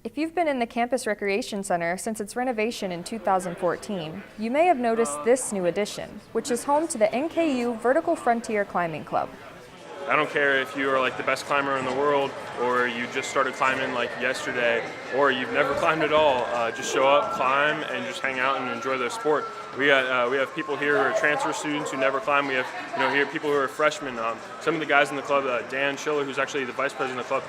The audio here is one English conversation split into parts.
If you've been in the Campus Recreation Center since its renovation in 2014, you may have noticed this new addition, which is home to the NKU Vertical Frontier Climbing Club. I don't care if you are like the best climber in the world, or you just started climbing like yesterday, or you've never climbed at all. Just show up, climb, and just hang out and enjoy the sport. We have people here who are transfer students who never climb. We have here people who are freshmen. Some of the guys in the club, Dan Schiller, who's actually the vice president of the club,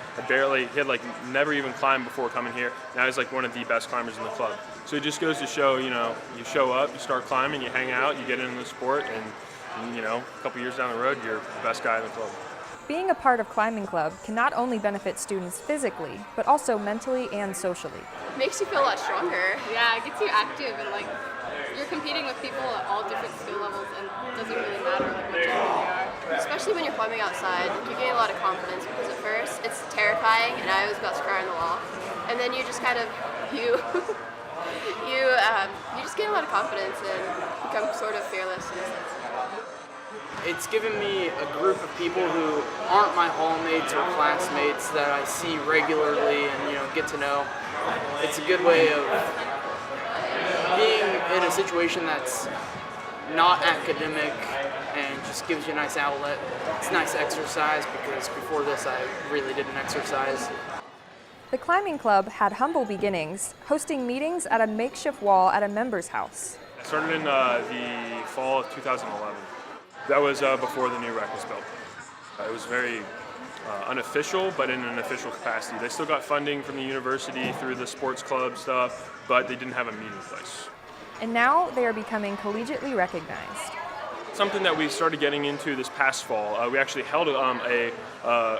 he had never even climbed before coming here. Now he's like one of the best climbers in the club. So it just goes to show, you show up, you start climbing, you hang out, you get into the sport, and a couple years down the road, you're the best guy in the club. Being a part of Climbing Club can not only benefit students physically, but also mentally and socially. It makes you feel a lot stronger. Yeah, it gets you active, and you're competing with people at all different skill levels, and it doesn't really matter what gender they are. Especially when you're climbing outside, you gain a lot of confidence, because at first it's terrifying, and I always got scar on the wall. And then you just kind of, you just gain a lot of confidence and become sort of fearless in a sense. It's given me a group of people who aren't my hallmates or classmates that I see regularly and get to know. It's a good way of being in a situation that's not academic and just gives you a nice outlet. It's nice exercise, because before this I really didn't exercise. The Climbing Club had humble beginnings, hosting meetings at a makeshift wall at a member's house. I started in the fall of 2011. That was before the new rec was built. It was very unofficial, but in an official capacity. They still got funding from the university through the sports club stuff, but they didn't have a meeting place. And now they are becoming collegiately recognized. Something that we started getting into this past fall, we actually held a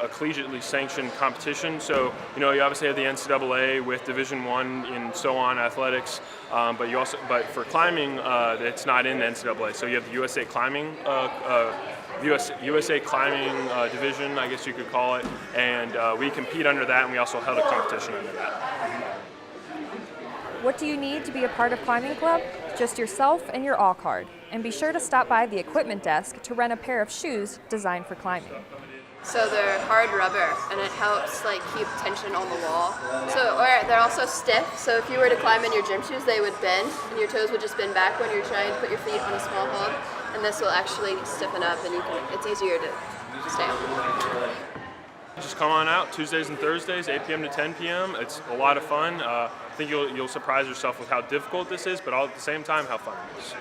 collegiately sanctioned competition. So, you obviously have the NCAA with Division I and so on athletics, but for climbing, it's not in the NCAA. So you have the USA Climbing, USA Climbing Division, I guess you could call it, and we compete under that, and we also held a competition under that. What do you need to be a part of Climbing Club? Just yourself and your all card. And be sure to stop by the equipment desk to rent a pair of shoes designed for climbing. So they're hard rubber, and it helps keep tension on the wall. Or they're also stiff, so if you were to climb in your gym shoes, they would bend, and your toes would just bend back when you're trying to put your feet on a small hold. And this will actually stiffen up, and it's easier to stay on. Just come on out Tuesdays and Thursdays, 8 p.m. to 10 p.m. It's a lot of fun. I think you'll surprise yourself with how difficult this is, but all at the same time, how fun it is.